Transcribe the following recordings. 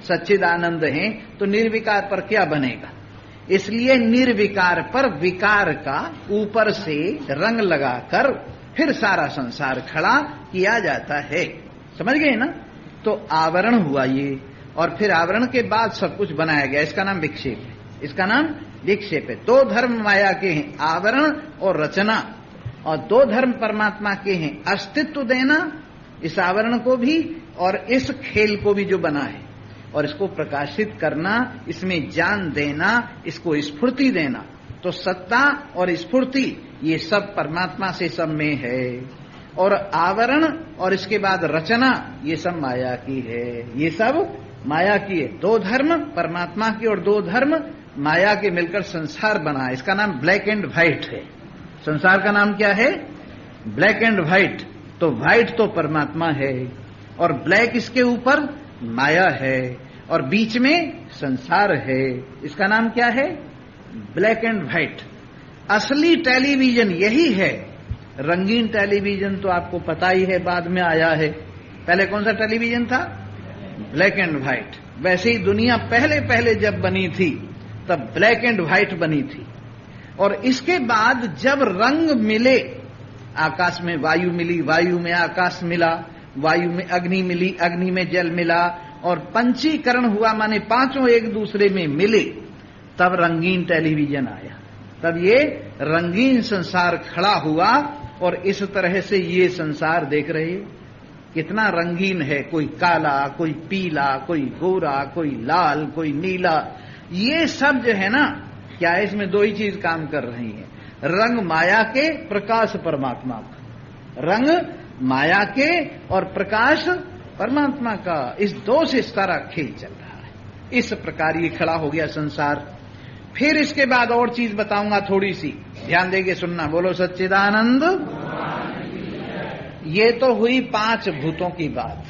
सच्चिदानंद हैं, तो निर्विकार पर क्या बनेगा? इसलिए निर्विकार पर विकार का ऊपर से रंग लगाकर फिर सारा संसार खड़ा किया जाता है। समझ गए ना? तो आवरण हुआ ये, और फिर आवरण के बाद सब कुछ बनाया गया। इसका नाम विक्षेप है, इसका नाम विक्षेप है। दो धर्म माया के हैं, आवरण और रचना, और दो धर्म परमात्मा के हैं, अस्तित्व देना इस आवरण को भी और इस खेल को भी जो बना है, और इसको प्रकाशित करना, इसमें जान देना, इसको स्फूर्ति देना। तो सत्ता और स्फूर्ति ये सब परमात्मा से सब में है, और आवरण और इसके बाद रचना ये सब माया की है, ये सब माया की है। दो धर्म परमात्मा की और दो धर्म माया के मिलकर संसार बना। इसका नाम ब्लैक एंड व्हाइट है। संसार का नाम क्या है? Black and white. तो व्हाइट तो परमात्मा है, और ब्लैक इसके ऊपर माया है, और बीच में संसार है। इसका नाम क्या है? Black and white. असली टेलीविजन यही है। रंगीन टेलीविजन तो आपको पता ही है, बाद में आया है। पहले कौन सा टेलीविजन था? Black and white. वैसे ही दुनिया पहले पहले जब बनी थी तब ब्लैक एंड व्हाइट बनी थी, और इसके बाद जब रंग मिले, आकाश में वायु मिली, वायु में आकाश मिला, वायु में अग्नि मिली, अग्नि में जल मिला, और पंचीकरण हुआ, माने पांचों एक दूसरे में मिले, तब रंगीन टेलीविजन आया। तब ये रंगीन संसार खड़ा हुआ, और इस तरह से ये संसार देख रहे हैं कितना रंगीन है। कोई काला, कोई पीला, कोई गोरा, कोई लाल, कोई नीला। ये सब जो है ना, क्या है, इसमें दो ही चीज काम कर रही है। रंग माया के, प्रकाश परमात्मा का। रंग माया के और प्रकाश परमात्मा का, इस दो से सारा खेल चल रहा है। इस प्रकार ये खड़ा हो गया संसार। फिर इसके बाद और चीज बताऊंगा थोड़ी सी, ध्यान देके सुनना। बोलो सच्चिदानंद। ये तो हुई पांच भूतों की बात।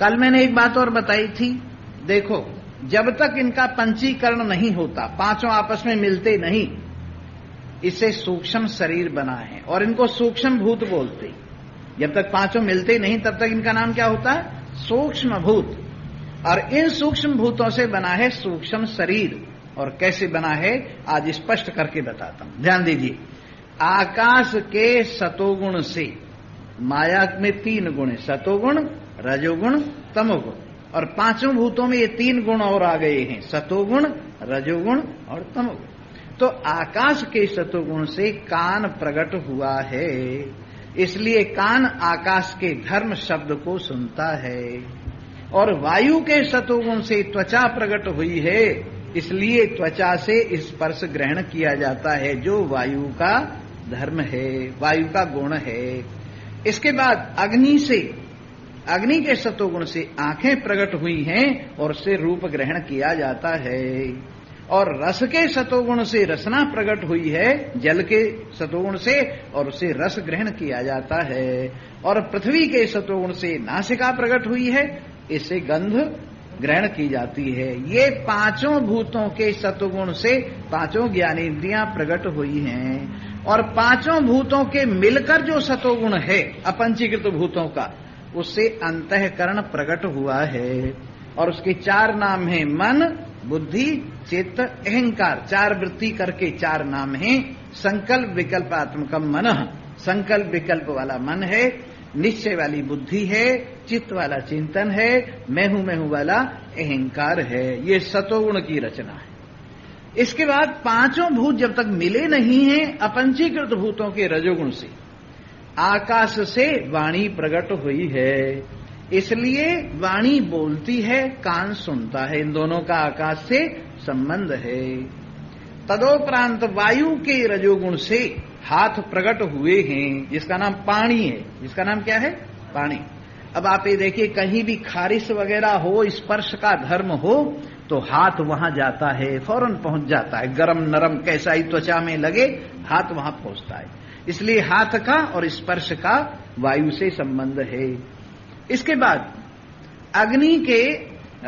कल मैंने एक बात और बताई थी। देखो, जब तक इनका पंचीकरण नहीं होता, पांचों आपस में मिलते नहीं, इससे सूक्ष्म शरीर बना है, और इनको सूक्ष्म भूत बोलते। जब तक पांचों मिलते नहीं तब तक इनका नाम क्या होता है? सूक्ष्म भूत। और इन सूक्ष्म भूतों से बना है सूक्ष्म शरीर। और कैसे बना है आज स्पष्ट करके बताता हूं, ध्यान दीजिए। आकाश के सतोगुण से, माया में तीन गुण है, सतोगुण, रजोगुण, तमोगुण, और पांचों भूतों में ये तीन गुण और आ गए हैं, सतोगुण, रजोगुण और तमोगुण। तो आकाश के सतोगुण से कान प्रकट हुआ है, इसलिए कान आकाश के धर्म शब्द को सुनता है। और वायु के सतोगुण से त्वचा प्रकट हुई है, इसलिए त्वचा से स्पर्श ग्रहण किया जाता है, जो वायु का धर्म है, वायु का गुण है। इसके बाद अग्नि से, अग्नि के सतोगुण से आंखें प्रकट हुई हैं, और उससे रूप ग्रहण किया जाता है। और रस के सतोगुण से रसना प्रकट हुई है, जल के सतोगुण से, और उससे रस ग्रहण किया जाता है। और पृथ्वी के सतोगुण से नासिका प्रकट हुई है, इससे गंध ग्रहण की जाती है। ये पांचों भूतों के सतोगुण से पांचों ज्ञानेंद्रियां प्रकट हुई हैं, और पांचों भूतों के मिलकर जो सतोगुण है अपंचीकृत भूतों का, उससे अंतःकरण प्रकट हुआ है। और उसके चार नाम हैं, मन, बुद्धि, चित्त, अहंकार। चार वृत्ति करके चार नाम हैं। संकल्प विकल्पात्मकम मनः, संकल्प विकल्प वाला मन है, निश्चय वाली बुद्धि है, चित्त वाला चिंतन है, मैं हूं वाला अहंकार है। ये सतोगुण की रचना है। इसके बाद पांचों भूत जब तक मिले नहीं हैं अपंचीकृत भूतों के रजोगुण से, आकाश से वाणी प्रकट हुई है, इसलिए वाणी बोलती है, कान सुनता है। इन दोनों का आकाश से संबंध है। तदोपरांत वायु के रजोगुण से हाथ प्रकट हुए हैं, जिसका नाम पाणी है। जिसका नाम क्या है? पाणी। अब आप ये देखिए, कहीं भी खारिश वगैरह हो, स्पर्श का धर्म हो, तो हाथ वहां जाता है, फौरन पहुंच जाता है। गरम नरम कैसा ही त्वचा में लगे, हाथ वहां पहुंचता है। इसलिए हाथ का और स्पर्श का वायु से संबंध है। इसके बाद अग्नि के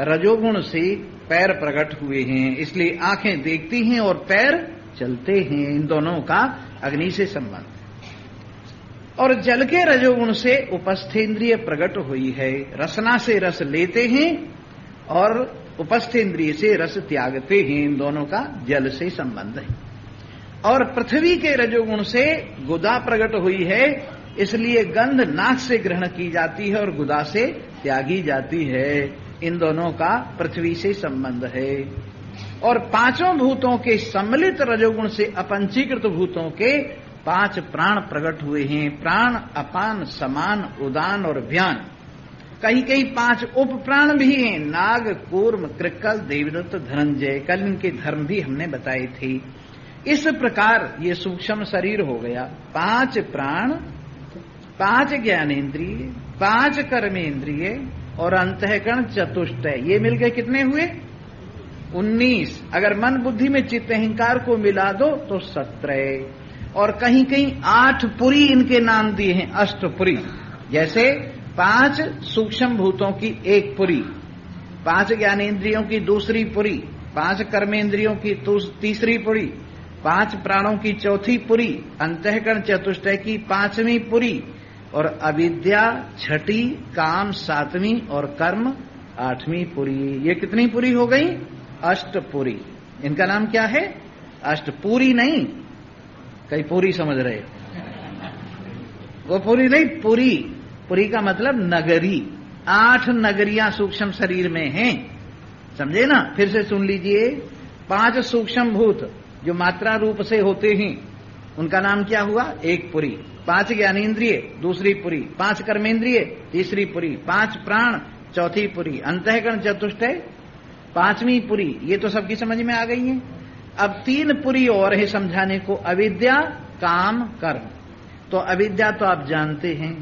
रजोगुण से पैर प्रकट हुए हैं, इसलिए आंखें देखती हैं और पैर चलते हैं। इन दोनों का अग्नि से संबंध। और जल के रजोगुण से उपस्थेंद्रिय प्रकट हुई है, रसना से रस लेते हैं, और उपस्थ इंद्रिय से रस त्यागते हैं। इन दोनों का जल से संबंध है। और पृथ्वी के रजोगुण से गुदा प्रकट हुई है, इसलिए गंध नाक से ग्रहण की जाती है और गुदा से त्यागी जाती है। इन दोनों का पृथ्वी से संबंध है। और पांचों भूतों के सम्मिलित रजोगुण से अपंचीकृत भूतों के 5 प्राण प्रकट हुए हैं। प्राण, अपान, समान, उदान और व्यान। कहीं कहीं 5 उप प्राण भी हैं, नाग, कूर्म, कृकल, देवदत्त, धनंजय। कल इनके धर्म भी हमने बताए थे। इस प्रकार ये सूक्ष्म शरीर हो गया। 5 प्राण, 5 ज्ञानेन्द्रिय, 5 कर्मेंद्रिय और अंतःकरण चतुष्टय। ये मिलकर कितने हुए? 19। अगर मन बुद्धि में चित्त अहंकार को मिला दो तो 17। और कहीं कहीं 8 पुरी इनके नाम दिए हैं, अष्टपुरी। जैसे 5 सूक्ष्म भूतों की 1 पुरी, 5 ज्ञानेन्द्रियों की 2री पुरी, 5 कर्मेंद्रियों की 3री पुरी, 5 प्राणों की 4थी पुरी, अंतःकरण चतुष्टय की 5वीं पुरी और अविद्या 6ठी, काम 7वीं और कर्म 8वीं पुरी। ये कितनी पुरी हो गई? अष्टपुरी। इनका नाम क्या है? अष्टपुरी नहीं, कई पूरी समझ रहे, वो पूरी नहीं, पुरी। पुरी का मतलब नगरी। 8 नगरियां सूक्ष्म शरीर में हैं, समझे ना? फिर से सुन लीजिए। 5 सूक्ष्म भूत जो मात्रा रूप से होते हैं, उनका नाम क्या हुआ? 1 पुरी। 5 ज्ञानेन्द्रिय 2री पुरी, 5 कर्मेंद्रिय 3री पुरी, 5 प्राण 4थी पुरी, अंतःकरण चतुष्टय 5वीं पुरी। ये तो सबकी समझ में आ गई है। अब 3 पुरी और है समझाने को, अविद्या, काम, कर्म। तो अविद्या तो आप जानते हैं,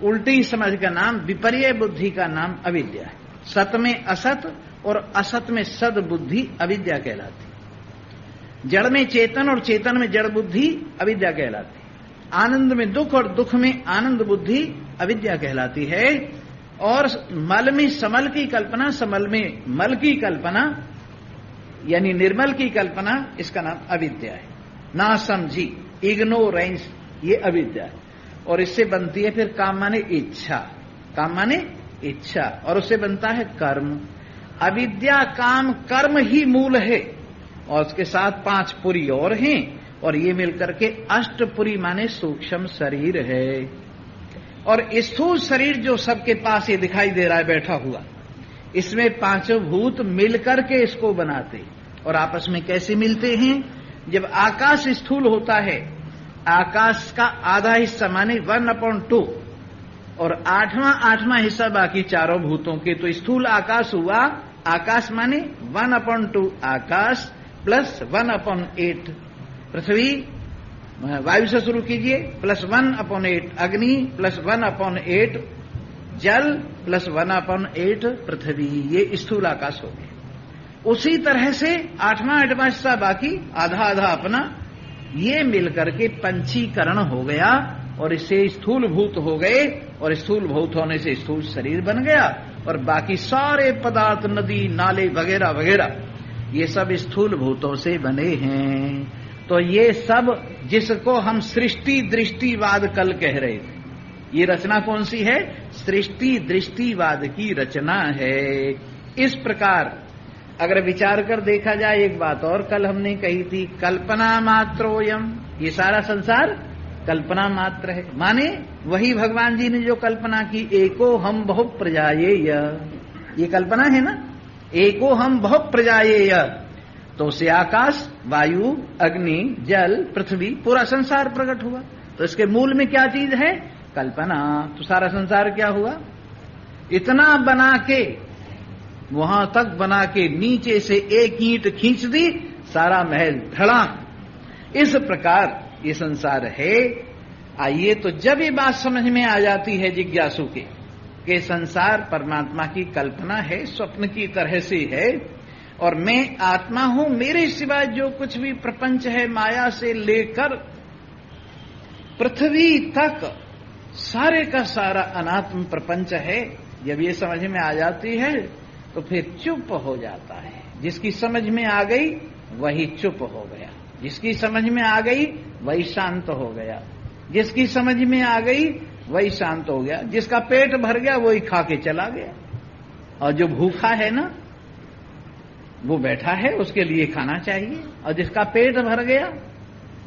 उल्टी समझ का नाम, विपर्य बुद्धि का नाम अविद्या है। सत में असत और असत में सद बुद्धि अविद्या कहलाती। जड़ में चेतन और चेतन में जड़ बुद्धि अविद्या कहलाती। आनंद में दुख और दुख में आनंद बुद्धि अविद्या कहलाती है। और मल में समल की कल्पना, समल में मल की कल्पना यानी निर्मल की कल्पना, इसका नाम अविद्या है। ना समझी, इग्नोरेंस, ये अविद्या है। और इससे बनती है फिर काम माने इच्छा, काम माने इच्छा, और उससे बनता है कर्म। अविद्या, काम, कर्म ही मूल है और उसके साथ 5 पुरी और हैं, और ये मिलकर के अष्टपुरी माने सूक्ष्म शरीर है। और स्थूल शरीर जो सबके पास ये दिखाई दे रहा है बैठा हुआ, इसमें 5 भूत मिलकर के इसको बनाते। और आपस में कैसे मिलते हैं? जब आकाश स्थूल होता है, आकाश का आधा हिस्सा माने 1/2 और 8वां हिस्सा बाकी चारों भूतों के, तो स्थूल आकाश हुआ। आकाश माने 1/2 आकाश प्लस 1/8 पृथ्वी, वायु से शुरू कीजिए, प्लस 1/8 अग्नि, प्लस 1/8 जल, प्लस 1/8 पृथ्वी। ये स्थूल आकाश हो गया। उसी तरह से 8वां हिस्सा बाकी, आधा आधा अपना, ये मिलकर के पंचीकरण हो गया और इससे स्थूल भूत हो गए। और स्थूल भूत होने से स्थूल शरीर बन गया। और बाकी सारे पदार्थ, नदी, नाले वगैरह वगैरह, ये सब स्थूल भूतों से बने हैं। तो ये सब जिसको हम सृष्टि दृष्टिवाद कल कह रहे थे, ये रचना कौन सी है? सृष्टि दृष्टिवाद की रचना है। इस प्रकार अगर विचार कर देखा जाए, एक बात और कल हमने कही थी, कल्पना मात्रोयम, ये सारा संसार कल्पना मात्र है। माने वही भगवान जी ने जो कल्पना की, एको हम बहु प्रजायेय, ये कल्पना है ना, एको हम बहु प्रजायेय। तो उससे आकाश, वायु, अग्नि, जल, पृथ्वी, पूरा संसार प्रकट हुआ। तो इसके मूल में क्या चीज है? कल्पना। तो सारा संसार क्या हुआ? इतना बना के, वहां तक बना के नीचे से एक ईंट खींच दी, सारा महल धड़ाम। इस प्रकार ये संसार है। आइए, तो जब ये बात समझ में आ जाती है जिज्ञासु के कि संसार परमात्मा की कल्पना है, स्वप्न की तरह से है, और मैं आत्मा हूं, मेरे सिवाय जो कुछ भी प्रपंच है, माया से लेकर पृथ्वी तक सारे का सारा अनात्म प्रपंच है, जब ये समझ में आ जाती है तो फिर चुप हो जाता है। जिसकी समझ में आ गई वही चुप हो गया, जिसकी समझ में आ गई वही शांत हो गया, जिसकी समझ में आ गई वही शांत हो गया, जिसका पेट भर गया वही खा के चला गया। और जो भूखा है ना, वो बैठा है, उसके लिए खाना चाहिए। और जिसका पेट भर गया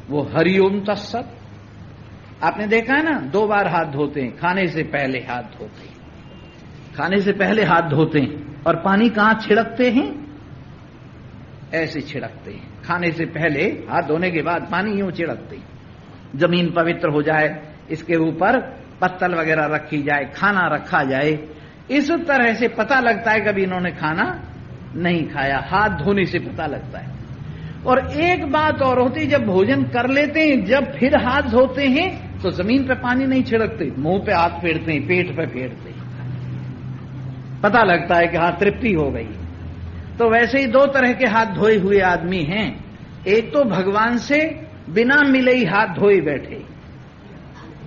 वो हरिओम तत्सत। आपने देखा है ना, 2 बार हाथ धोते हैं, खाने से पहले हाथ धोते हैं, खाने से पहले हाथ धोते हैं। और पानी कहां छिड़कते हैं? ऐसे छिड़कते हैं। खाने से पहले हाथ धोने के बाद पानी यूं छिड़कते हैं। जमीन पवित्र हो जाए, इसके ऊपर पत्तल वगैरह रखी जाए, खाना रखा जाए। इस तरह से पता लगता है कभी इन्होंने खाना नहीं खाया। हाथ धोने से पता लगता है। और एक बात और होती, जब भोजन कर लेते हैं, जब फिर हाथ धोते हैं तो जमीन पे पानी नहीं छिड़कते, मुंह पे हाथ फेरते हैं, पेट पे फेरते हैं। पता लगता है कि हाँ, तृप्ति हो गई। तो वैसे ही 2 तरह के हाथ धोए हुए आदमी हैं। एक तो भगवान से बिना मिले ही हाथ धोए बैठे,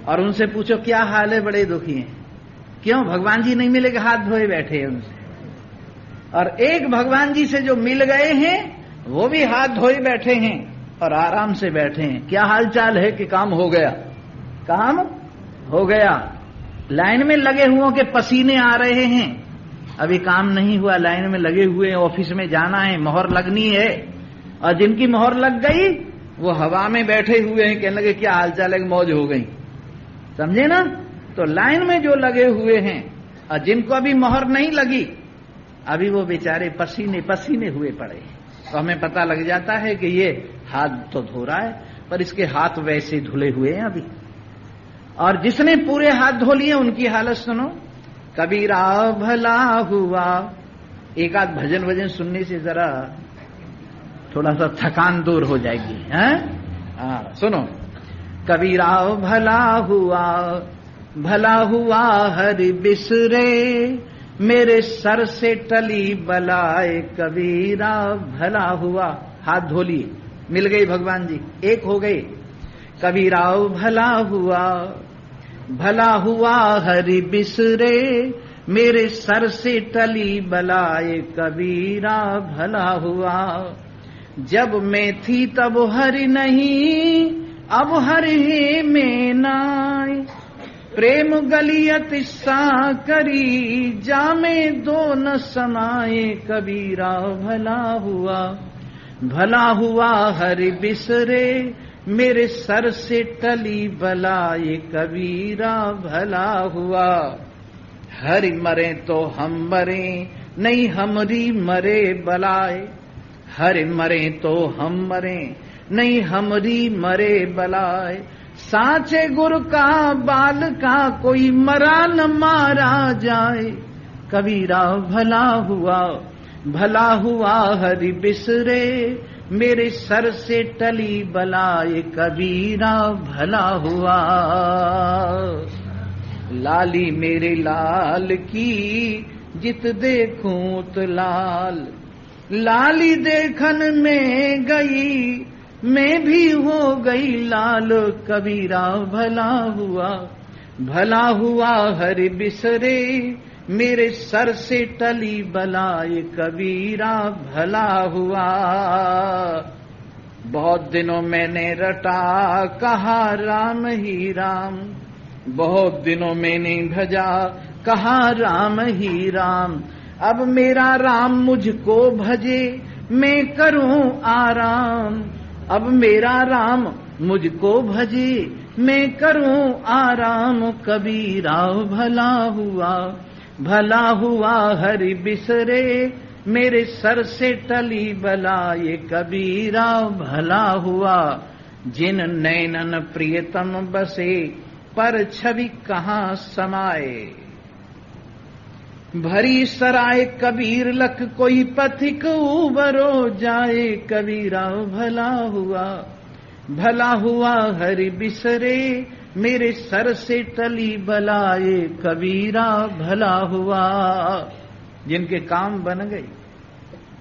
और उनसे पूछो क्या हाल है, बड़े दुखी हैं। क्यों? भगवान जी नहीं मिले कि हाथ धोए बैठे हैं उनसे। और एक भगवान जी से जो मिल गए हैं, वो भी हाथ धोए बैठे हैं और आराम से बैठे हैं। क्या हाल चाल है कि काम हो गया? काम हो गया। लाइन में लगे हुओं के पसीने आ रहे हैं, अभी काम नहीं हुआ, लाइन में लगे हुए हैं, ऑफिस में जाना है, मोहर लगनी है। और जिनकी मोहर लग गई वो हवा में बैठे हुए हैं, कहने लगे क्या हाल चाल है, मौज हो गई। समझे ना? तो लाइन में जो लगे हुए हैं और जिनको अभी मोहर नहीं लगी, अभी वो बेचारे पसीने पसीने हुए पड़े हैं। तो हमें पता लग जाता है कि ये हाथ तो धो रहा है, पर इसके हाथ वैसे धुले हुए हैं अभी। और जिसने पूरे हाथ धो लिए उनकी हालत सुनो। कबीरा भला हुआ। एक आध भजन वजन सुनने से जरा थोड़ा सा थकान दूर हो जाएगी, हैं? सुनो। कबीरा भला हुआ हरि बिसरे, मेरे सर से टली बलाए। कबीरा भला हुआ। हाथ धो लिए, मिल गई भगवान जी, एक हो गए। कबीरा भला हुआ हरि बिसरे, मेरे सर से टली बलाए। कबीरा भला हुआ। जब मैं थी तब हरि नहीं, अब हरि में नाय। प्रेम गलियत सा करी, जामे दो न समाए। कबीरा भला हुआ हरि बिसरे, मेरे सर से टली बलाए। कबीरा भला हुआ। हरि मरे तो हम मरे, नहीं हमरी मरे बलाए। हरि मरे तो हम मरे, नहीं हमरी मरे बलाए। साचे गुरु का बाल का, कोई मरा न मारा जाए। कबीरा भला हुआ हरि बिसरे, मेरे सर से टली बलाए। कबीरा भला हुआ। लाली मेरे लाल की, जित देखूं तो लाल। लाली देखन में गई, मैं भी हो गई लाल। कबीरा भला हुआ हरि बिसरे, मेरे सर से टली बलाए। कबीरा भला हुआ। बहुत दिनों मैंने रटा, कहा राम ही राम। बहुत दिनों मैंने भजा, कहा राम ही राम। अब मेरा राम मुझको भजे, मैं करूं आराम। अब मेरा राम मुझको भजे, मैं करूं आराम। कबीरा भला हुआ हरि बिसरे, मेरे सर से टली बलाए। कबीरा भला हुआ। जिन नैनन प्रियतम बसे, पर छवि कहाँ समाए। भरी सराय कबीर लख, कोई पथिक उबरो जाए। कबीरा भला हुआ हरि बिसरे, मेरे सर से टली बलाए। कबीरा भला हुआ। जिनके काम बन गए,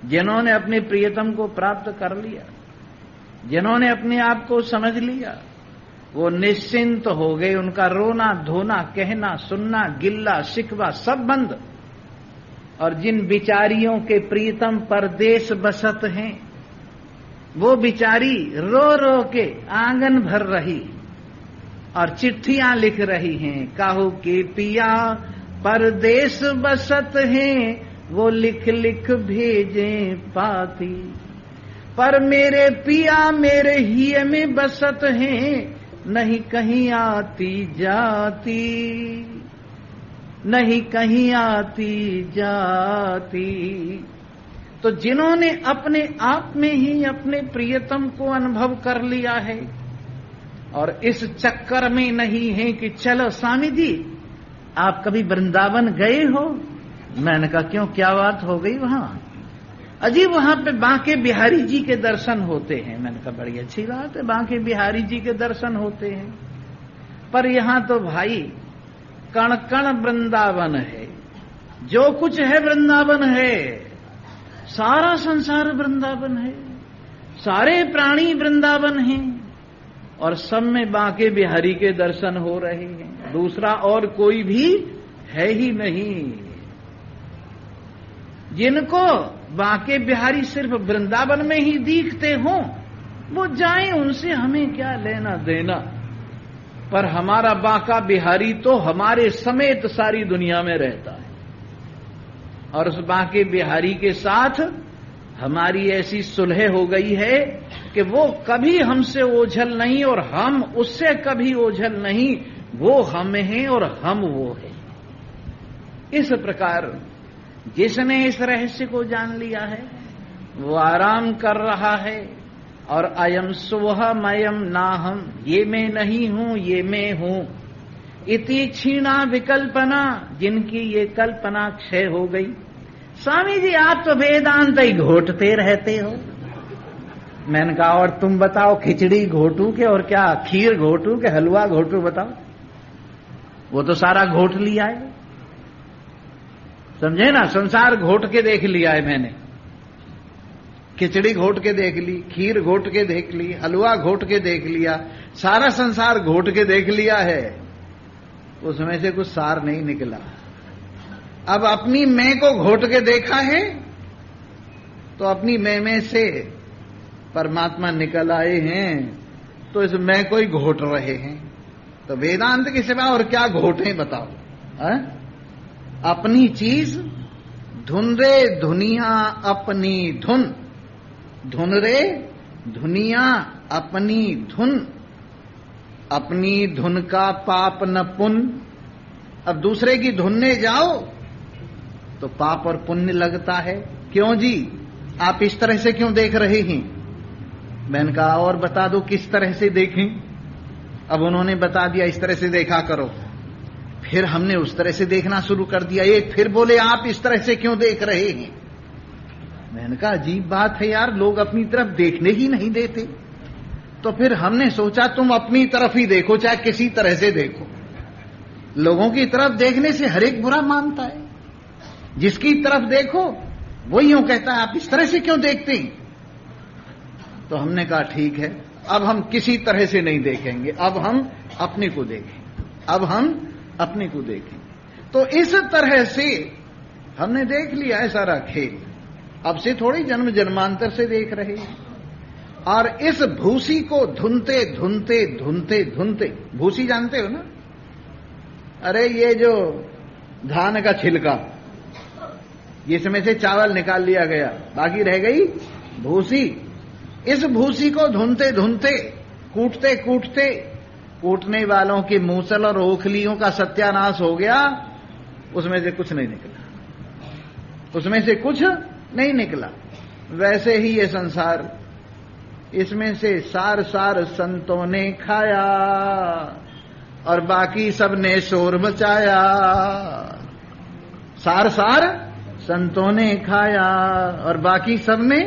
जिन्होंने अपने प्रियतम को प्राप्त कर लिया, जिन्होंने अपने आप को समझ लिया, वो निश्चिंत हो गए। उनका रोना धोना, कहना सुनना, गिल्ला शिकवा सब बंद। और जिन बिचारियों के प्रीतम परदेश बसत हैं, वो बिचारी रो रो के आंगन भर रही और चिट्ठियां लिख रही हैं। काहू के पिया परदेश बसत हैं, वो लिख लिख भेजे पाती। पर मेरे पिया मेरे ही में बसत हैं, नहीं कहीं आती जाती, नहीं कहीं आती जाती। तो जिन्होंने अपने आप में ही अपने प्रियतम को अनुभव कर लिया है और इस चक्कर में नहीं है कि चलो स्वामी जी आप कभी वृंदावन गए हो? मैंने कहा क्यों, क्या बात हो गई वहां? अजी वहां पे बांके बिहारी जी के दर्शन होते हैं। मैंने कहा बड़ी अच्छी बात है, बांके बिहारी जी के दर्शन होते हैं, पर यहां तो भाई कण कण वृंदावन है, जो कुछ है वृंदावन है, सारा संसार वृंदावन है, सारे प्राणी वृंदावन हैं और सब में बांके बिहारी के दर्शन हो रहे हैं, दूसरा और कोई भी है ही नहीं। जिनको बांके बिहारी सिर्फ वृंदावन में ही दिखते हों वो जाएं, उनसे हमें क्या लेना देना। पर हमारा बांका बिहारी तो हमारे समेत सारी दुनिया में रहता है और उस बांके बिहारी के साथ हमारी ऐसी सुलह हो गई है कि वो कभी हमसे ओझल नहीं और हम उससे कभी ओझल नहीं। वो हम हैं और हम वो हैं। इस प्रकार जिसने इस रहस्य को जान लिया है वो आराम कर रहा है और अयम स्वहमयम नाहम, ये मैं नहीं हूं ये मैं हूं। इति क्षीणा विकल्पना, जिनकी ये कल्पना क्षय हो गई। स्वामी जी आप तो वेदांत ही घोटते रहते हो। मैंने कहा और तुम बताओ, खिचड़ी घोटू के और क्या खीर घोटू के हलवा घोटू बताओ? वो तो सारा घोट लिया है, समझे ना। संसार घोट के देख लिया है मैंने, खिचड़ी घोट के देख ली, खीर घोट के देख ली, हलवा घोट के देख लिया, सारा संसार घोट के देख लिया है, उसमें से कुछ सार नहीं निकला। अब अपनी मैं को घोट के देखा है तो अपनी मैं में से परमात्मा निकल आए हैं, तो इस मैं को ही घोट रहे हैं। तो वेदांत के सिवा और क्या घोटें बताओ? है? अपनी चीज धुन रे धुनिया अपनी धुन, धुन रे धुनिया अपनी धुन, अपनी धुन का पाप न पुण्य। अब दूसरे की धुनने जाओ तो पाप और पुण्य लगता है। क्यों जी आप इस तरह से क्यों देख रहे हैं? मैंने कहा और बता दो किस तरह से देखें। अब उन्होंने बता दिया इस तरह से देखा करो। फिर हमने उस तरह से देखना शुरू कर दिया। एक फिर बोले आप इस तरह से क्यों देख रहे हैं? मैंने कहा अजीब बात है यार, लोग अपनी तरफ देखने ही नहीं देते। तो फिर हमने सोचा तुम अपनी तरफ ही देखो, चाहे किसी तरह से देखो। लोगों की तरफ देखने से हर एक बुरा मानता है। जिसकी तरफ देखो वो यूं कहता है आप इस तरह से क्यों देखते हैं? तो हमने कहा ठीक है, अब हम किसी तरह से नहीं देखेंगे, अब हम अपने को देखें, अब हम अपने को देखें। तो इस तरह से हमने देख लिया है सारा खेल। अब से थोड़ी जन्म जन्मांतर से देख रहे हैं। और इस भूसी को धुनते धुनते धुनते धुनते, भूसी जानते हो ना? अरे ये जो धान का छिलका, इसमें से चावल निकाल लिया गया, बाकी रह गई भूसी। इस भूसी को धुनते धुनते, कूटते कूटते, कूटने वालों के मूसल और ओखलियों का सत्यानाश हो गया। उसमें से कुछ नहीं निकला, उसमें से कुछ नहीं निकला। वैसे ही ये संसार, इसमें से सार सार संतों ने खाया और बाकी सब ने शोर मचाया। सार सार संतों ने खाया और बाकी सब ने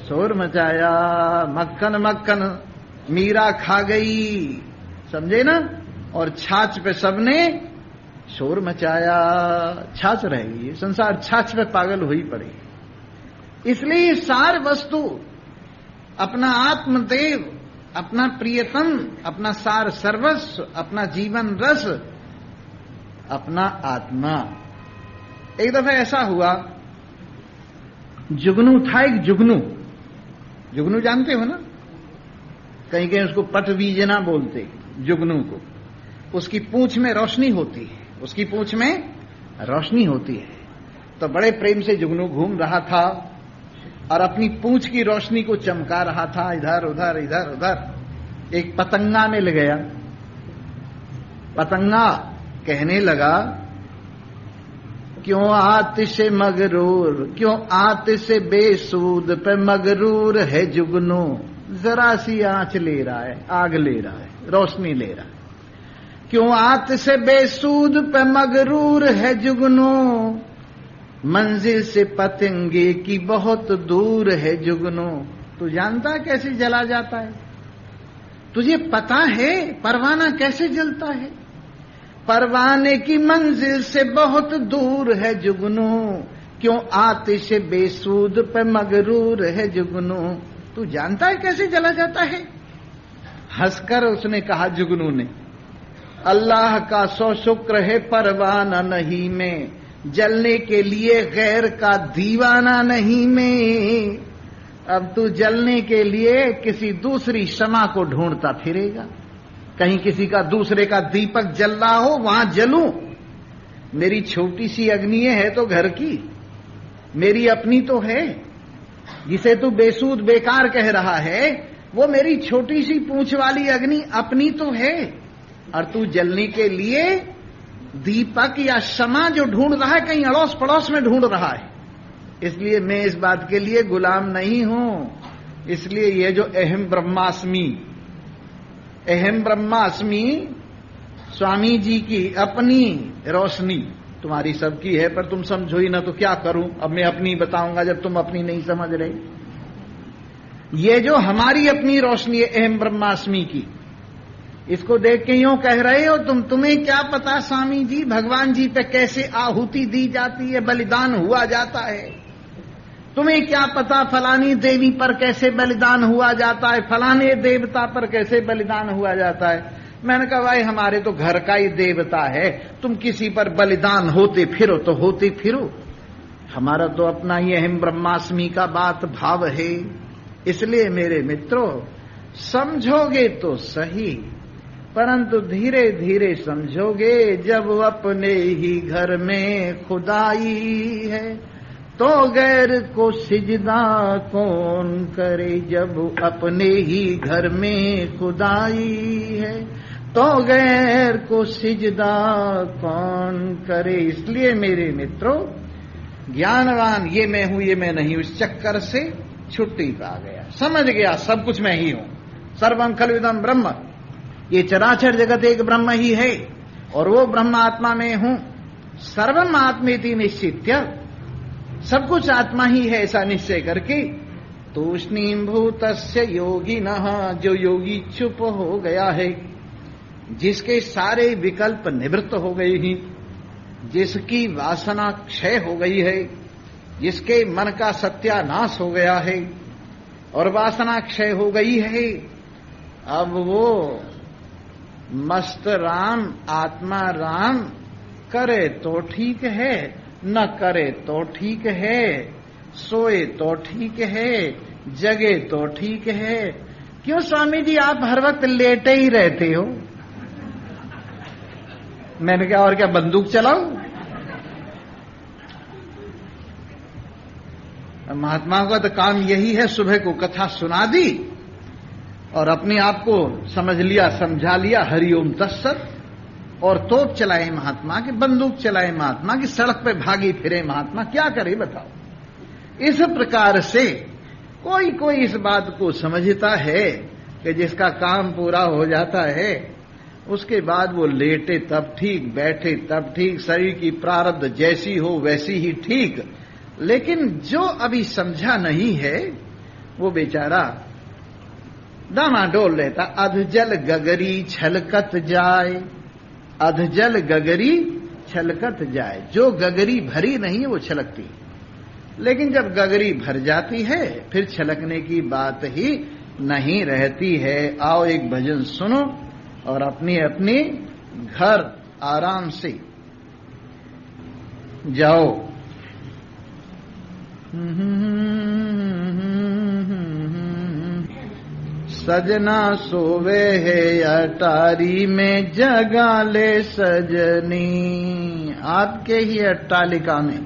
शोर मचाया। मक्खन मक्खन मीरा खा गई, समझे ना? और छाछ पे सबने शोर मचाया। छाछ रह गई, संसार छाछ पे पागल हुई पड़ी। इसलिए सार वस्तु अपना आत्मदेव, अपना प्रियतम, अपना सार सर्वस्व, अपना जीवन रस, अपना आत्मा। एक दफा ऐसा हुआ, जुगनू था एक जुगनू। जुगनू जानते हो ना? कहीं कहीं उसको पटवीजना बोलते, जुगनू को। उसकी पूंछ में रोशनी होती है, उसकी पूंछ में रोशनी होती है। तो बड़े प्रेम से जुगनू घूम रहा था और अपनी पूंछ की रोशनी को चमका रहा था, इधर उधर इधर उधर। एक पतंगा मिल गया। पतंगा कहने लगा, क्यों आतिश मगरूर, क्यों आतिश बेसूद पे मगरूर है जुगनू। जरा सी आंच ले रहा है, आग ले रहा है, रोशनी ले रहा है। क्यों आतिश बेसूद पे मगरूर है जुगनू, मंजिल से पतंगे की बहुत दूर है जुगनू। तू जानता है कैसे जला जाता है? तुझे पता है परवाना कैसे जलता है? परवाने की मंजिल से बहुत दूर है जुगनू, क्यों आतिश बेसूद पे मगरूर है जुगनू। तू जानता है कैसे जला जाता है? हंसकर उसने कहा जुगनू ने, अल्लाह का सौ शुक्र है परवाना नहीं मैं, जलने के लिए गैर का दीवाना नहीं मैं। अब तू जलने के लिए किसी दूसरी शमा को ढूंढता फिरेगा, कहीं किसी का दूसरे का दीपक जल रहा हो वहां जलूं। मेरी छोटी सी अग्नि है तो घर की, मेरी अपनी तो है। जिसे तू बेसूद बेकार कह रहा है वो मेरी छोटी सी पूंछ वाली अग्नि अपनी तो है, और तू जलने के लिए दीपक या शमा जो ढूंढ रहा है कहीं अड़ोस पड़ोस में ढूंढ रहा है। इसलिए मैं इस बात के लिए गुलाम नहीं हूं। इसलिए ये जो अहम ब्रह्मास्मि, अहम ब्रह्मास्मि स्वामी जी की अपनी रोशनी तुम्हारी सबकी है, पर तुम समझो ही ना तो क्या करूं। अब मैं अपनी बताऊंगा जब तुम अपनी नहीं समझ रहे। ये जो हमारी अपनी रोशनी है अहम ब्रह्मास्मि की, इसको देख के यूं कह रहे हो तुम्हें क्या पता स्वामी जी भगवान जी पे कैसे आहुति दी जाती है, बलिदान हुआ जाता है। तुम्हें क्या पता फलानी देवी पर कैसे बलिदान हुआ जाता है, फलाने देवता पर कैसे बलिदान हुआ जाता है। मैंने कहा भाई हमारे तो घर का ही देवता है, तुम किसी पर बलिदान होते फिरो तो होते फिरो, हमारा तो अपना ही अहम ब्रह्मास्मि का बात भाव है। इसलिए मेरे मित्रों समझोगे तो सही, परंतु धीरे धीरे समझोगे। जब अपने ही घर में खुदाई है तो गैर को सिजदा कौन करे। जब अपने ही घर में खुदाई है तो गैर को सिजदा कौन करे। इसलिए मेरे मित्रों ज्ञानवान ये मैं हूं ये मैं नहीं, उस चक्कर से छुट्टी पा गया, समझ गया सब कुछ मैं ही हूं। सर्वं खलविदं ब्रह्म, ये चराचर जगत एक ब्रह्म ही है और वो ब्रह्म आत्मा में हूं। सर्वम आत्मेति निश्चित्य, सब कुछ आत्मा ही है ऐसा निश्चय करके। तूष्णीभूतस्य योगिनः, जो योगी चुप हो गया है, जिसके सारे विकल्प निवृत्त हो गए हैं, जिसकी वासना क्षय हो गई है, जिसके मन का सत्यानाश हो गया है और वासना क्षय हो गई है, अब वो मस्त राम आत्मा राम करे तो ठीक है, न करे तो ठीक है, सोए तो ठीक है, जगे तो ठीक है। क्यों स्वामी जी आप हर वक्त लेटे ही रहते हो? मैंने कहा और क्या बंदूक चलाऊं? महात्मा का तो काम यही है, सुबह को कथा सुना दी और अपने आप को समझ लिया समझा लिया, हरिओम तत्सत, और तोप चलाए महात्मा की, बंदूक चलाए महात्मा की, सड़क पे भागी फिरे महात्मा, क्या करे बताओ। इस प्रकार से कोई कोई इस बात को समझता है कि जिसका काम पूरा हो जाता है उसके बाद वो लेटे तब ठीक, बैठे तब ठीक, शरीर की प्रारब्ध जैसी हो वैसी ही ठीक। लेकिन जो अभी समझा नहीं है वो बेचारा डामाडोल रहता। अधजल गगरी छलकत जाए, अधजल गगरी छलकत जाए। जो गगरी भरी नहीं है वो छलकती, लेकिन जब गगरी भर जाती है फिर छलकने की बात ही नहीं रहती है। आओ एक भजन सुनो और अपने अपने घर आराम से जाओ। सजना सोवे है अटारी में जगा ले सजनी। आपके ही अट्टालिका में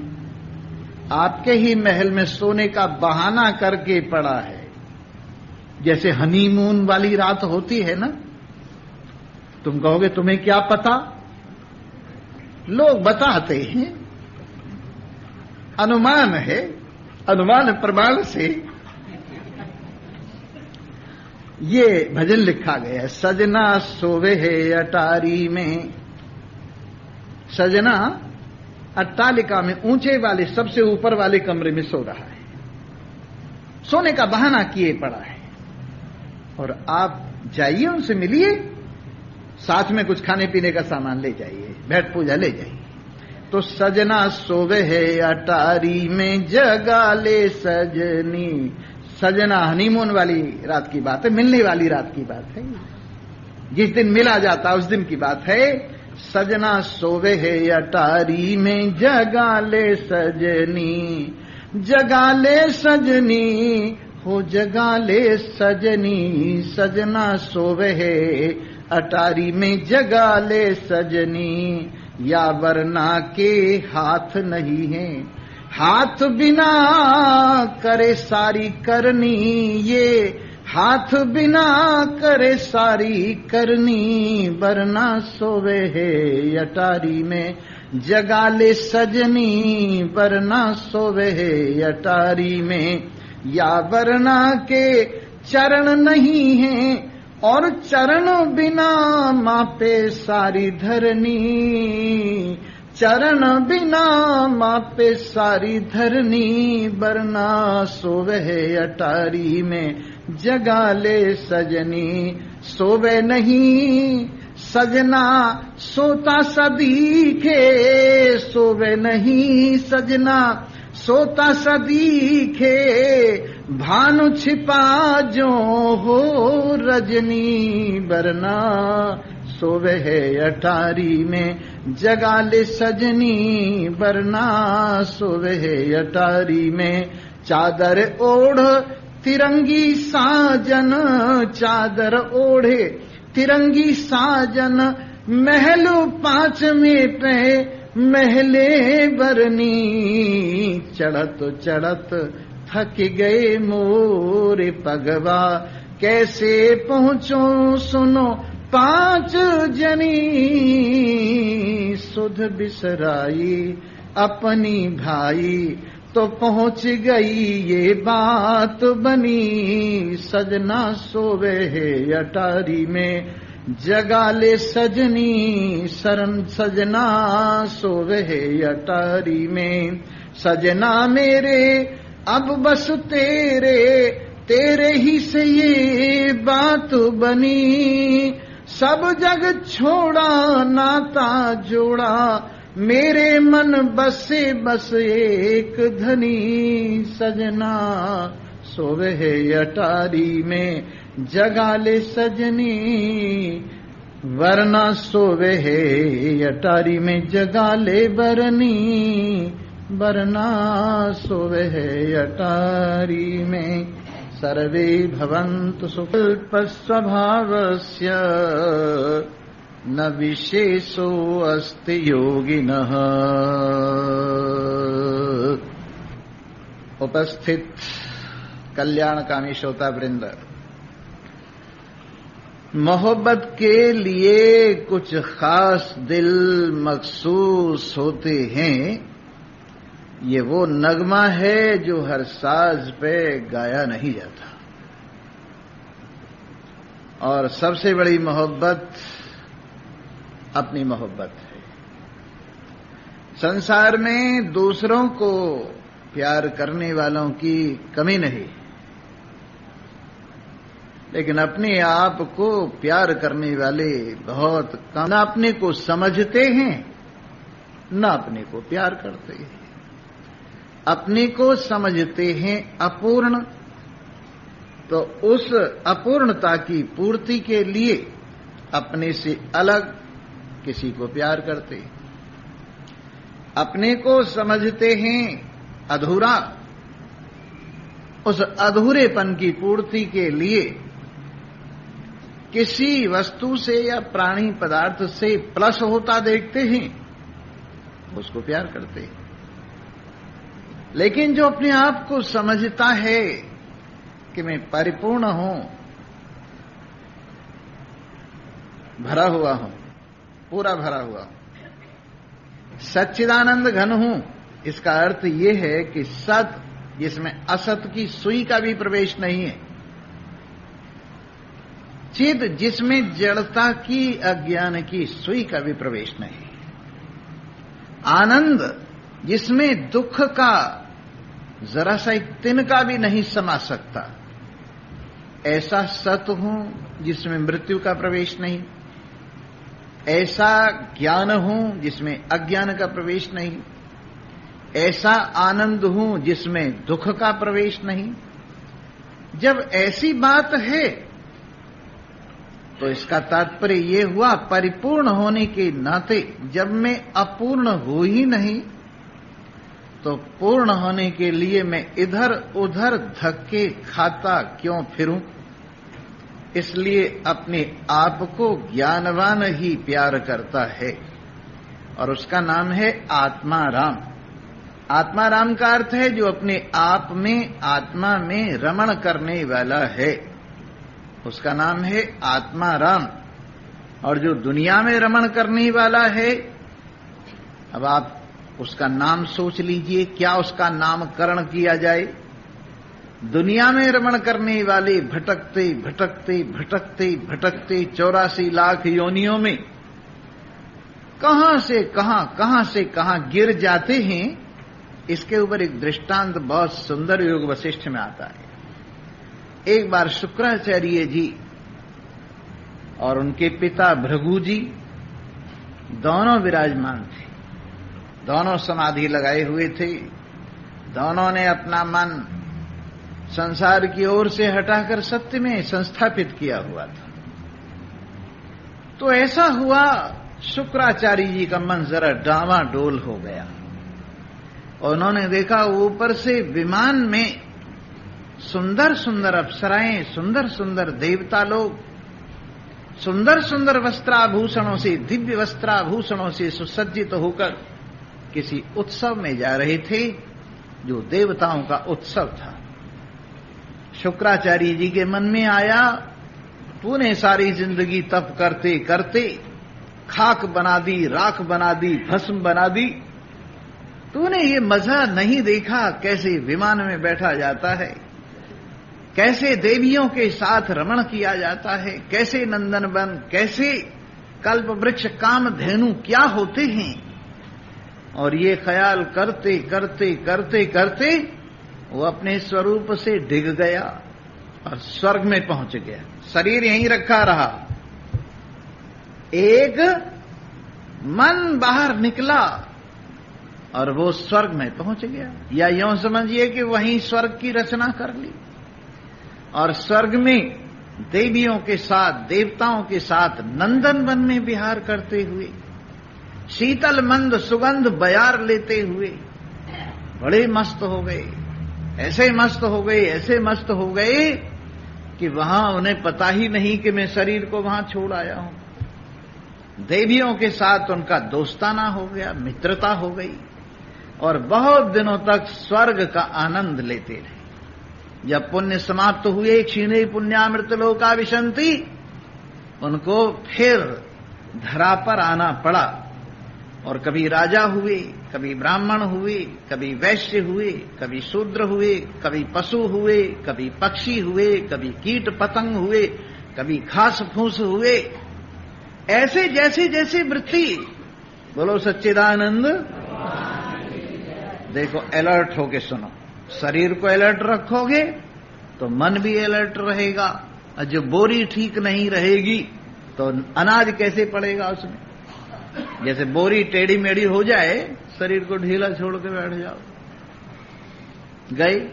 आपके ही महल में सोने का बहाना करके पड़ा है। जैसे हनीमून वाली रात होती है ना, तुम कहोगे तुम्हें क्या पता, लोग बताते हैं, अनुमान है, अनुमान प्रमाण से ये भजन लिखा गया है। सजना सोवे है अटारी में, सजना अट्टालिका में ऊंचे वाले सबसे ऊपर वाले कमरे में सो रहा है, सोने का बहाना किए पड़ा है। और आप जाइए, उनसे मिलिए, साथ में कुछ खाने पीने का सामान ले जाइए, भेंट पूजा ले जाइए। तो सजना सोवे है अटारी में, जगा ले सजनी। सजना हनीमून वाली रात की बात है, मिलने वाली रात की बात है, जिस दिन मिला जाता उस दिन की बात है। सजना सोवे है अटारी में, जगा ले सजनी, जगा ले सजनी, हो जगा ले सजनी। सजना सोवे है अटारी में, जगा ले सजनी। या वरना के हाथ नहीं है, हाथ बिना करे सारी करनी, ये हाथ बिना करे सारी करनी। वरना सोवे है अटारी में, जगा ले सजनी। वरना सोवे है अटारी में, या वरना के चरण नहीं है, और चरण बिना मापे सारी धरनी। चरण बिना मापे सारी धरनी। वरना सोवे है अटारी में, जगा ले सजनी। सोवे नहीं सजना सोता सा दिखे, सोवे नहीं सजना सोता सा दिखे। भानु छिपा जो हो रजनी। वरना सोवे है अटारी में, जगा ले सजनी। वरना सोवे है अटारी में। चादर ओढ़ तिरंगी साजन, चादर ओढ़े तिरंगी साजन। महल 5 में पे महले बरनी। चढ़त चढ़त थक गए मोरे पगवा, कैसे पहुंचो सुनो 5 जनी। सुध बिसराई अपनी भाई, तो पहुंच गई ये बात बनी। सजना सोवे है अटारी में, जगा ले सजनी। शरण सजना सोवे है अटारी में। सजना मेरे अब बस तेरे, तेरे ही से ये बात बनी। सब जग छोड़ा नाता जोड़ा, मेरे मन बसे बस एक धनी। सजना सोवे है अटारी में, जगा ले सजनी। वरना सोवे है अटारी में, जगा ले बरनी। वरना सोवे है अटारी में। सर्वे भवन्तु सुखल्प स्वभावस्य, न विशेषो अस्ति योगिनः। उपस्थित कल्याणकामी श्रोता वृंद, मोहब्बत के लिए कुछ खास दिल मखसूस होते हैं। ये वो नगमा है जो हर साज पे गाया नहीं जाता। और सबसे बड़ी मोहब्बत अपनी मोहब्बत है। संसार में दूसरों को प्यार करने वालों की कमी नहीं, लेकिन अपने आप को प्यार करने वाले बहुत कम। न अपने को समझते हैं, न अपने को प्यार करते हैं। अपने को समझते हैं अपूर्ण, तो उस अपूर्णता की पूर्ति के लिए अपने से अलग किसी को प्यार करते हैं। अपने को समझते हैं अधूरा, उस अधूरेपन की पूर्ति के लिए किसी वस्तु से या प्राणी पदार्थ से प्लस होता देखते हैं, उसको प्यार करते हैं। लेकिन जो अपने आप को समझता है कि मैं परिपूर्ण हूं, भरा हुआ हूं, पूरा भरा हुआ हूं, सच्चिदानंद घन हूं, इसका अर्थ यह है कि सत जिसमें असत की सुई का भी प्रवेश नहीं है, चिद जिसमें जड़ता की अज्ञान की सुई का भी प्रवेश नहीं, आनंद जिसमें दुख का जरा सा एक तिनका भी नहीं समा सकता, ऐसा सत हूं जिसमें मृत्यु का प्रवेश नहीं, ऐसा ज्ञान हूं जिसमें अज्ञान का प्रवेश नहीं, ऐसा आनंद हूं जिसमें दुख का प्रवेश नहीं। जब ऐसी बात है तो इसका तात्पर्य यह हुआ परिपूर्ण होने के नाते जब मैं अपूर्ण हो ही नहीं तो पूर्ण होने के लिए मैं इधर उधर धक्के खाता क्यों फिरूं। इसलिए अपने आप को ज्ञानवान ही प्यार करता है और उसका नाम है आत्माराम। आत्माराम का अर्थ है जो अपने आप में, आत्मा में रमण करने वाला है, उसका नाम है आत्माराम। और जो दुनिया में रमण करने वाला है, अब आप उसका नाम सोच लीजिए, क्या उसका नामकरण किया जाए। दुनिया में रमण करने वाले भटकते भटकते भटकते भटकते 84 लाख योनियों में कहां से कहां गिर जाते हैं, इसके ऊपर एक दृष्टांत बहुत सुंदर योग वशिष्ठ में आता है। एक बार शुक्राचार्य जी और उनके पिता भृगु जी दोनों विराजमान थे, दोनों समाधि लगाए हुए थे, दोनों ने अपना मन संसार की ओर से हटाकर सत्य में संस्थापित किया हुआ था। तो ऐसा हुआ शुक्राचार्य जी का मन जरा डावाडोल हो गया। उन्होंने देखा ऊपर से विमान में सुंदर सुंदर अप्सराएं, सुंदर सुंदर देवता लोग सुंदर सुंदर वस्त्राभूषणों से, दिव्य वस्त्राभूषणों से सुसज्जित होकर किसी उत्सव में जा रहे थे जो देवताओं का उत्सव था। शुक्राचार्य जी के मन में आया, तूने सारी जिंदगी तप करते करते खाक बना दी, राख बना दी, भस्म बना दी, तूने ये मजा नहीं देखा कैसे विमान में बैठा जाता है, कैसे देवियों के साथ रमण किया जाता है, कैसे नंदनवन, कैसे कल्प वृक्ष कामधेनु क्या होते हैं। और ये ख्याल करते करते करते करते वो अपने स्वरूप से डिग गया और स्वर्ग में पहुंच गया। शरीर यहीं रखा रहा, एक मन बाहर निकला और वो स्वर्ग में पहुंच गया। या यूं समझिए कि वहीं स्वर्ग की रचना कर ली और स्वर्ग में देवियों के साथ, देवताओं के साथ नंदन वन में विहार करते हुए, शीतल मंद सुगंध बयार लेते हुए बड़े मस्त हो गए। ऐसे मस्त हो गए, ऐसे मस्त हो गए कि वहां उन्हें पता ही नहीं कि मैं शरीर को वहां छोड़ आया हूं। देवियों के साथ उनका दोस्ताना हो गया, मित्रता हो गई और बहुत दिनों तक स्वर्ग का आनंद लेते रहे। जब पुण्य समाप्त हुए, क्षीणे पुण्यामृत लोका विशंति, उनको फिर धरा पर आना पड़ा और कभी राजा हुए, कभी ब्राह्मण हुए, कभी वैश्य हुए, कभी शूद्र हुए, कभी पशु हुए, कभी पक्षी हुए, कभी कीट पतंग हुए, कभी घास फूस हुए। ऐसे जैसे जैसे वृत्ति, बोलो सच्चिदानंद। देखो, अलर्ट होके सुनो, शरीर को अलर्ट रखोगे तो मन भी अलर्ट रहेगा, और जो बोरी ठीक नहीं रहेगी तो अनाज कैसे पड़ेगा उसमें। जैसे बोरी टेढ़ी मेढ़ी हो जाए, शरीर को ढीला छोड़ के बैठ जाओ, गए।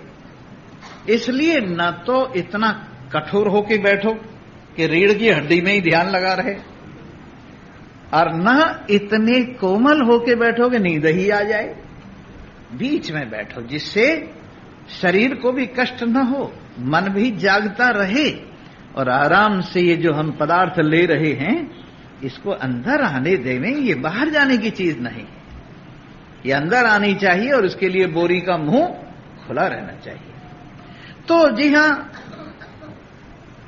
इसलिए न तो इतना कठोर होके बैठो कि रीढ़ की हड्डी में ही ध्यान लगा रहे, और न इतने कोमल होके बैठो कि नींद ही आ जाए। बीच में बैठो जिससे शरीर को भी कष्ट न हो, मन भी जागता रहे और आराम से ये जो हम पदार्थ ले रहे हैं इसको अंदर आने देने, ये बाहर जाने की चीज नहीं। ये अंदर आनी चाहिए और उसके लिए बोरी का मुंह खुला रहना चाहिए। तो जी हां,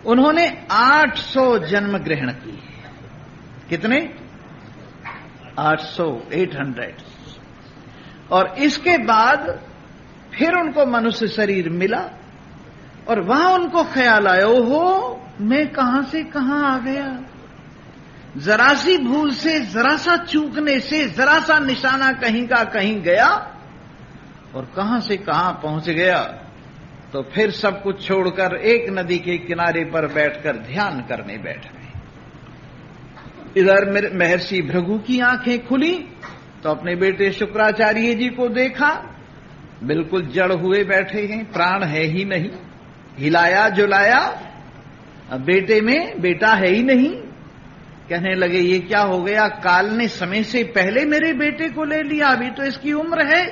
उन्होंने 800 जन्म ग्रहण किए। कितने? 800 और इसके बाद फिर उनको मनुष्य शरीर मिला और वहां उनको ख्याल आया, ओहो मैं कहां से कहां आ गया। जरा सी भूल से, जरा सा चूकने से, जरा सा निशाना कहीं का कहीं गया और कहां से कहां पहुंच गया। तो फिर सब कुछ छोड़कर एक नदी के किनारे पर बैठकर ध्यान करने बैठ गए। इधर महर्षि भृगु की आंखें खुली तो अपने बेटे शुक्राचार्य जी को देखा, बिल्कुल जड़ हुए बैठे हैं, प्राण है ही नहीं। हिलाया जुलाया, अब बेटे में बेटा है ही नहीं। कहने लगे ये क्या हो गया, काल ने समय से पहले मेरे बेटे को ले लिया, अभी तो इसकी उम्र है।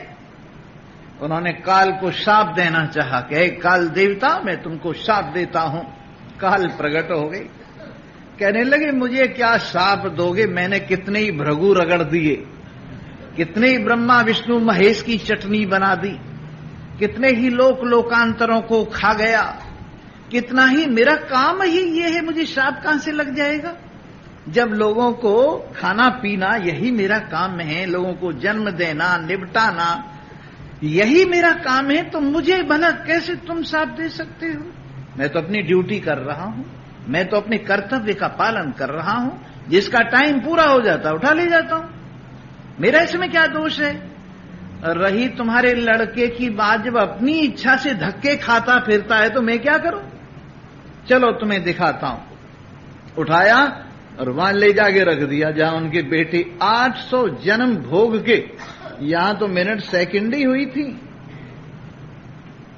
उन्होंने काल को शाप देना चाहा कि हे काल देवता, मैं तुमको शाप देता हूं। काल प्रकट हो गए, कहने लगे मुझे क्या शाप दोगे, मैंने कितने ही भृगु रगड़ दिए, कितने ही ब्रह्मा विष्णु महेश की चटनी बना दी, कितने ही लोकांतरों को खा गया, कितना ही मेरा काम ही ये है, मुझे शाप कहां से लग जाएगा। जब लोगों को खाना पीना यही मेरा काम है, लोगों को जन्म देना, निपटाना यही मेरा काम है, तो मुझे भला कैसे तुम शाप दे सकते हो। मैं तो अपनी ड्यूटी कर रहा हूं, मैं तो अपने कर्तव्य का पालन कर रहा हूं, जिसका टाइम पूरा हो जाता उठा ले जाता हूं, मेरा इसमें क्या दोष है। रही तुम्हारे लड़के की बात, जब अपनी इच्छा से धक्के खाता फिरता है तो मैं क्या करूं। चलो तुम्हें दिखाता हूं। उठाया और वहां ले जाके रख दिया जहां उनके बेटे 800 जन्म भोग के, यहां तो मिनट सेकंड ही हुई थी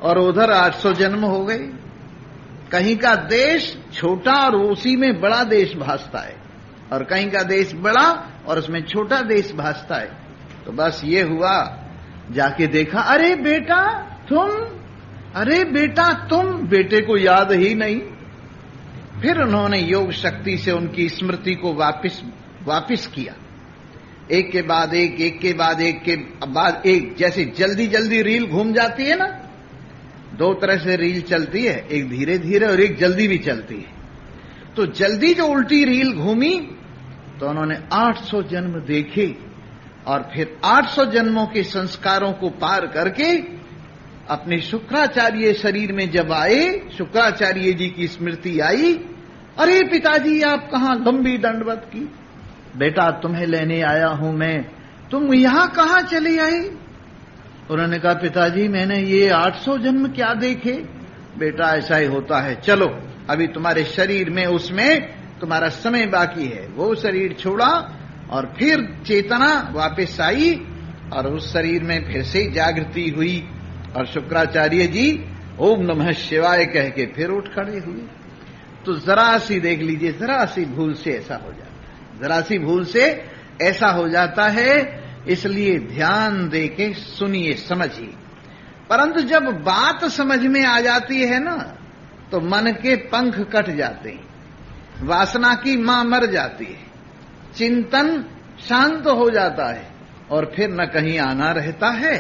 और उधर 800 जन्म हो गए। कहीं का देश छोटा और उसी में बड़ा देश भासता है, और कहीं का देश बड़ा और उसमें छोटा देश भासता है। तो बस ये हुआ, जाके देखा, अरे बेटा तुम, अरे बेटा तुम, बेटे को याद ही नहीं। फिर उन्होंने योग शक्ति से उनकी स्मृति को वापिस किया, एक के बाद एक, एक के बाद एक के बाद एक, जैसे जल्दी जल्दी रील घूम जाती है ना, दो तरह से रील चलती है, एक धीरे धीरे और एक जल्दी भी चलती है। तो जल्दी जो उल्टी रील घूमी तो उन्होंने 800 जन्म देखे और फिर 800 जन्मों के संस्कारों को पार करके अपने शुक्राचार्य शरीर में जब आए, शुक्राचार्य जी की स्मृति आई, अरे पिताजी आप कहां, लंबी दंडवत की, बेटा तुम्हें लेने आया हूं मैं, तुम यहां कहां चले आए। उन्होंने कहा पिताजी मैंने ये 800 जन्म क्या देखे। बेटा ऐसा ही होता है, चलो अभी तुम्हारे शरीर में उसमें तुम्हारा समय बाकी है। वो शरीर छोड़ा और फिर चेतना वापस आई और उस शरीर में फिर से जागृति हुई और शुक्राचार्य जी ओम नमः शिवाय कह के फिर उठ खड़े हुए। तो जरा सी देख लीजिए, जरा सी भूल से ऐसा हो जाता है, जरा सी भूल से ऐसा हो जाता है। इसलिए ध्यान दे के सुनिए, समझिए। परंतु जब बात समझ में आ जाती है ना, तो मन के पंख कट जाते हैं, वासना की मां मर जाती है, चिंतन शांत हो जाता है और फिर न कहीं आना रहता है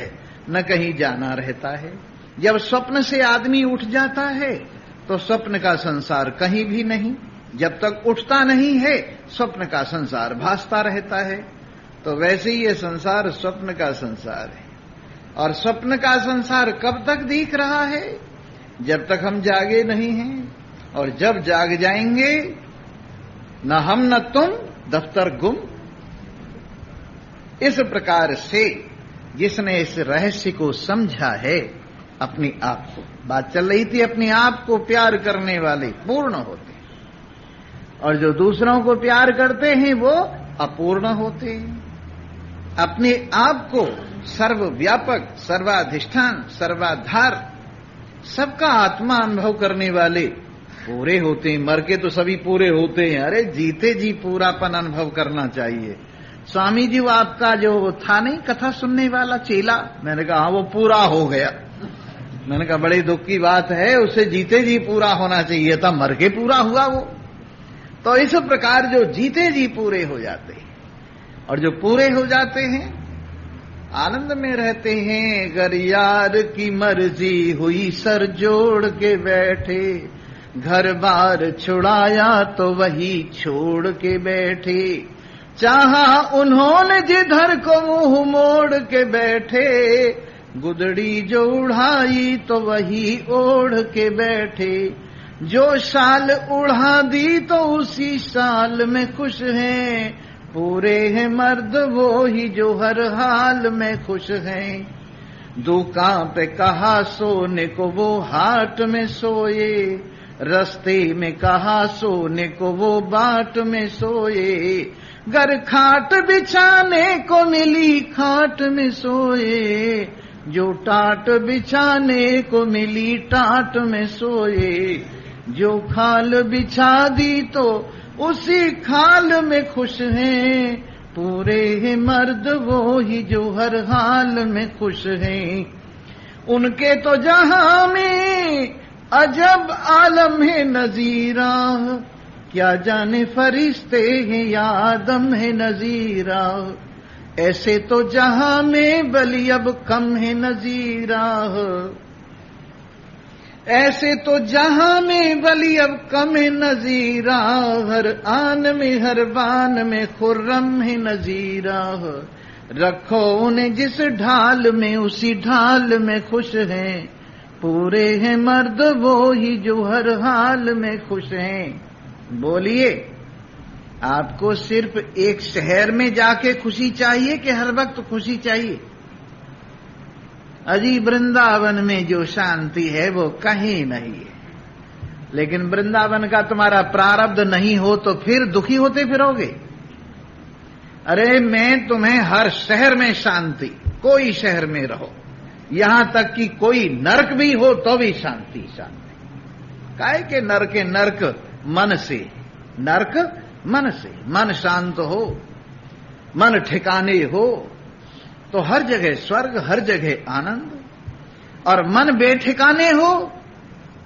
न कहीं जाना रहता है। जब स्वप्न से आदमी उठ जाता है तो स्वप्न का संसार कहीं भी नहीं, जब तक उठता नहीं है स्वप्न का संसार भासता रहता है। तो वैसे ही ये संसार स्वप्न का संसार है। और स्वप्न का संसार कब तक दिख रहा है, जब तक हम जागे नहीं हैं, और जब जाग जाएंगे न हम न तुम, दफ्तर गुम। इस प्रकार से जिसने इस रहस्य को समझा है, अपने आप को, बात चल रही थी अपने आप को प्यार करने वाले पूर्ण होते हैं और जो दूसरों को प्यार करते हैं वो अपूर्ण होते हैं। अपने आप को सर्वव्यापक, सर्वाधिष्ठान, सर्वाधार, सबका आत्मा अनुभव करने वाले पूरे होते हैं। मर के तो सभी पूरे होते हैं, अरे जीते जी पूरापन अनुभव करना चाहिए। स्वामी जी वो आपका जो था नहीं कथा सुनने वाला चेला, मैंने कहा हाँ वो पूरा हो गया। मैंने कहा बड़ी दुख की बात है, उसे जीते जी पूरा होना चाहिए था, मर के पूरा हुआ वो। तो इस प्रकार जो जीते जी पूरे हो जाते हैं और जो पूरे हो जाते हैं, आनंद में रहते हैं। अगर यार की मर्जी हुई सर जोड़ के बैठे, घर बार छुड़ाया तो वही छोड़ के बैठे, चाहा उन्होंने जिधर को मुंह मोड़ के बैठे, गुदड़ी जो उड़ाई तो वही ओढ़ के बैठे, जो शाल उड़ा दी तो उसी साल में खुश हैं, पूरे हैं मर्द वो ही जो हर हाल में खुश हैं। दुकान पे कहा सोने को वो हाट में सोए, रस्ते में कहा सोने को वो बाट में सोए, घर खाट बिछाने को मिली खाट में सोए, जो टाट बिछाने को मिली टाट में सोए, जो खाल बिछा दी तो उसी खाल में खुश हैं, पूरे हैं मर्द वो ही जो हर हाल में खुश हैं। उनके तो जहां में अजब आलम है नजीरा, क्या जाने फरिश्ते हैं या आदम है नजीरा, ऐसे तो जहां में बली अब कम है नजीरा, ऐसे तो जहां में बली अब कम है नजीरा, हर आन में हर बान में खुर्रम है नजीरा, रखो उन्हें जिस ढाल में उसी ढाल में खुश हैं, पूरे हैं मर्द वो ही जो हर हाल में खुश हैं। बोलिए, आपको सिर्फ एक शहर में जाके खुशी चाहिए कि हर वक्त खुशी चाहिए? अजी वृंदावन में जो शांति है वो कहीं नहीं है। लेकिन वृंदावन का तुम्हारा प्रारब्ध नहीं हो तो फिर दुखी होते फिरोगे। अरे मैं तुम्हें हर शहर में शांति, कोई शहर में रहो, यहां तक कि कोई नरक भी हो तो भी शांति शांति। काहे के नरक नरक मन से, नरक मन से, मन शांत हो, मन ठिकाने हो तो हर जगह स्वर्ग, हर जगह आनंद, और मन बेठिकाने हो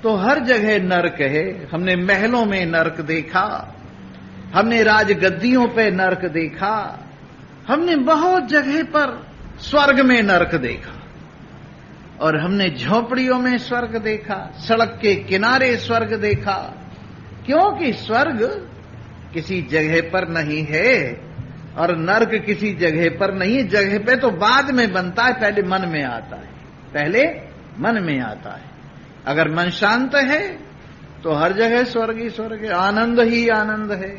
तो हर जगह नरक है। हमने महलों में नरक देखा, हमने राजगद्दियों पे नरक देखा, हमने बहुत जगह पर स्वर्ग में नरक देखा, और हमने झोपड़ियों में स्वर्ग देखा, सड़क के किनारे स्वर्ग देखा। क्योंकि स्वर्ग किसी जगह पर नहीं है और नरक किसी जगह पर नहीं है। जगह पे तो बाद में बनता है, पहले मन में आता है, पहले मन में आता है। अगर मन शांत है तो हर जगह स्वर्ग ही स्वर्ग है, आनंद ही आनंद है।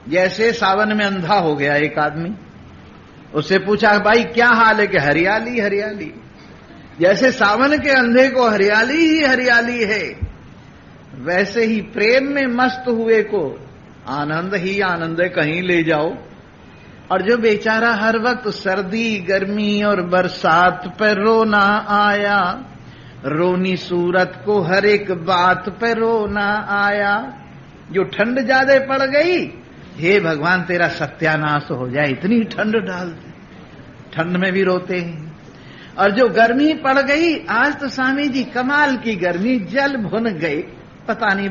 जैसे सावन में अंधा हो गया एक आदमी, उससे पूछा भाई क्या हाल है, कि हरियाली हरियाली। जैसे सावन के अंधे को हरियाली ही हरियाली है, वैसे ही प्रेम में मस्त हुए को आनंद ही आनंद है, कहीं ले जाओ। और जो बेचारा हर वक्त सर्दी गर्मी और बरसात पर रोना आया, रोनी सूरत को हर एक बात पर रोना आया। जो ठंड ज्यादा पड़ गई, हे भगवान तेरा सत्यानाश हो जाए, इतनी ठंड डाल दे, ठंड में भी रोते हैं। और जो गर्मी पड़ गई, आज तो स्वामी जी कमाल की गर्मी, जल भुन गए, पता नहीं